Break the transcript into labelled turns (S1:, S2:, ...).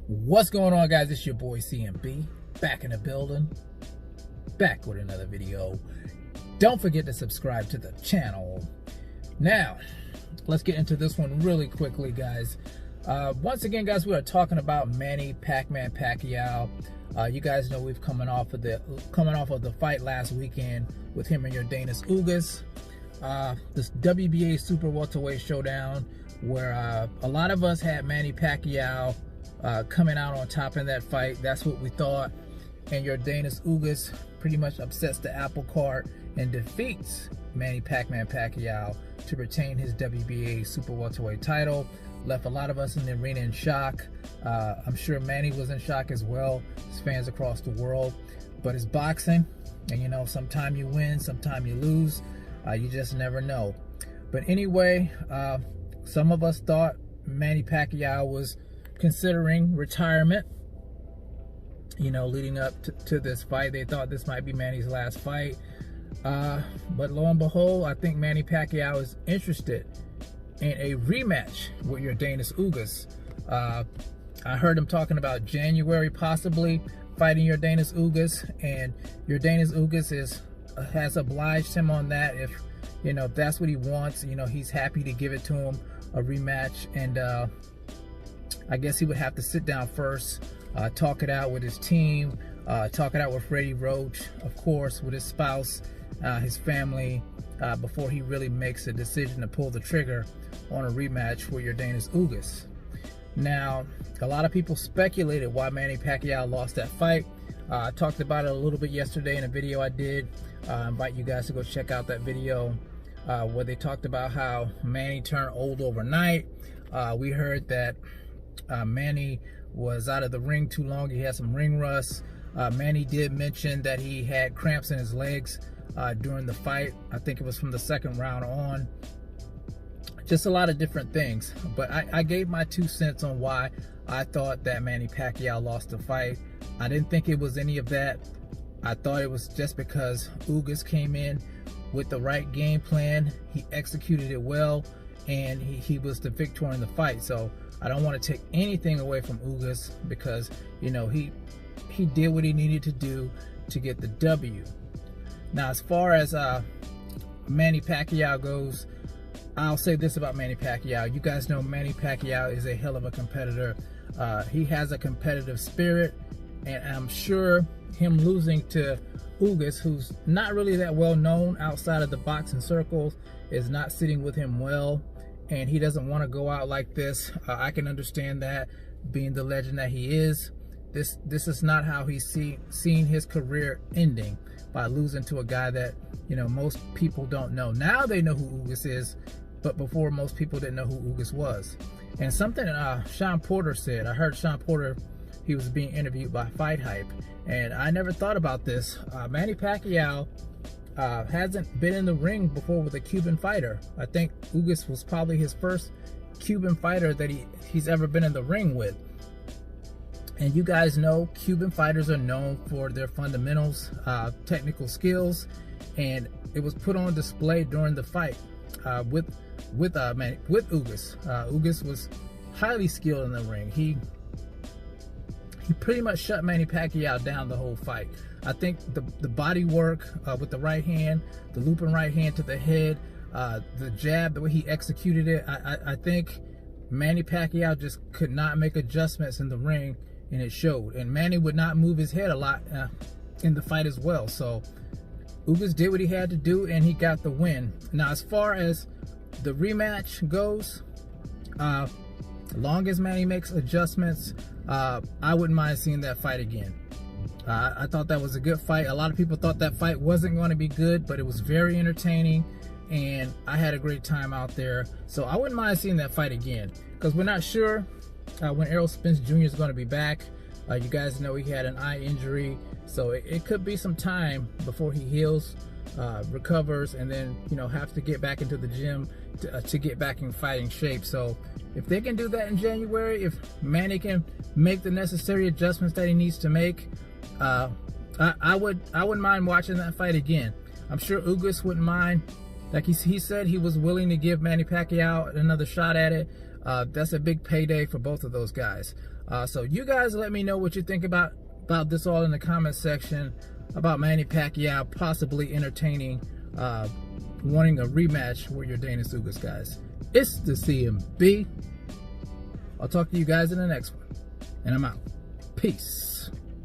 S1: What's going on, guys? It's your boy CMB, back in the building, back with another video. Don't forget to subscribe to the channel. Now, let's get into this one really quickly, guys. Once again, guys, we are talking about Manny Pacquiao. You guys know we've coming off of the fight last weekend with him and Yordenis Ugas. This WBA Super Welterweight Showdown, where a lot of us had Manny Pacquiao coming out on top in that fight. That's what we thought. And Yordenis Ugas pretty much upsets the apple cart and defeats Manny Pacquiao to retain his WBA Super Welterweight title. Left a lot of us in the arena in shock. I'm sure Manny was in shock as well, his fans across the world. But it's boxing, and you know, sometimes you win, sometimes you lose. You just never know. But anyway, some of us thought Manny Pacquiao was considering retirement, you know, leading up to this fight. They thought this might be Manny's last fight, but lo and behold, I think Manny Pacquiao is interested in a rematch with Yordenis Ugas. I heard him talking about January possibly fighting Yordenis Ugas, and Yordenis Ugas has obliged him on that. If you know, if that's what he wants, you know, he's happy to give it to him, a rematch. And I guess he would have to sit down first, talk it out with his team, talk it out with Freddie Roach, of course, with his spouse, his family, before he really makes a decision to pull the trigger on a rematch with Yordenis Ugas. Now, a lot of people speculated why Manny Pacquiao lost that fight. I talked about it a little bit yesterday in a video I did. I invite you guys to go check out that video where they talked about how Manny turned old overnight. We heard that Manny was out of the ring too long. He had some ring rust. Manny did mention that he had cramps in his legs during the fight. I think it was from the second round on. Just a lot of different things. But I gave my 2 cents on why I thought that Manny Pacquiao lost the fight. I didn't think it was any of that. I thought it was just because Ugas came in with the right game plan. He executed it well, and he was the victor in the fight. So I don't want to take anything away from Ugas, because you know, he did what he needed to do to get the W. Now, as far as Manny Pacquiao goes, I'll say this about Manny Pacquiao. You guys know Manny Pacquiao is a hell of a competitor. He has a competitive spirit, and I'm sure him losing to Ugas, who's not really that well known outside of the boxing circles, is not sitting with him well, and he doesn't want to go out like this. I can understand that, being the legend that he is. This is not how he's seen his career ending, by losing to a guy that, you know, most people don't know. Now they know who Ugas is, but before, most people didn't know who Ugas was. And something Sean Porter said, I heard Sean Porter, he was being interviewed by Fight Hype, and I never thought about this. Manny Pacquiao hasn't been in the ring before with a Cuban fighter. I think Ugas was probably his first Cuban fighter that he's ever been in the ring with. And you guys know Cuban fighters are known for their fundamentals, technical skills, and it was put on display during the fight with Ugas. Ugas was highly skilled in the ring. He pretty much shut Manny Pacquiao down the whole fight. I think the body work with the right hand, the looping right hand to the head, the jab, the way he executed it, I think Manny Pacquiao just could not make adjustments in the ring, and it showed. And Manny would not move his head a lot in the fight as well. So Ugas did what he had to do, and he got the win. Now, as far as the rematch goes, as long as Manny makes adjustments, I wouldn't mind seeing that fight again. I thought that was a good fight. A lot of people thought that fight wasn't going to be good, but it was very entertaining, and I had a great time out there. So I wouldn't mind seeing that fight again, because we're not sure when Errol Spence Jr. is going to be back. You guys know he had an eye injury, so it could be some time before he heals, recovers, and then, you know, have to get back into the gym to get back in fighting shape. So if they can do that in January, if Manny can make the necessary adjustments that he needs to make, I wouldn't mind watching that fight again. I'm sure Ugas wouldn't mind. Like he said, he was willing to give Manny Pacquiao another shot at it. That's a big payday for both of those guys. So you guys let me know what you think about this all in the comment section, about Manny Pacquiao possibly entertaining wanting a rematch with Yordenis Ugas, guys. It's the CMB. I'll talk to you guys in the next one, and I'm out. Peace.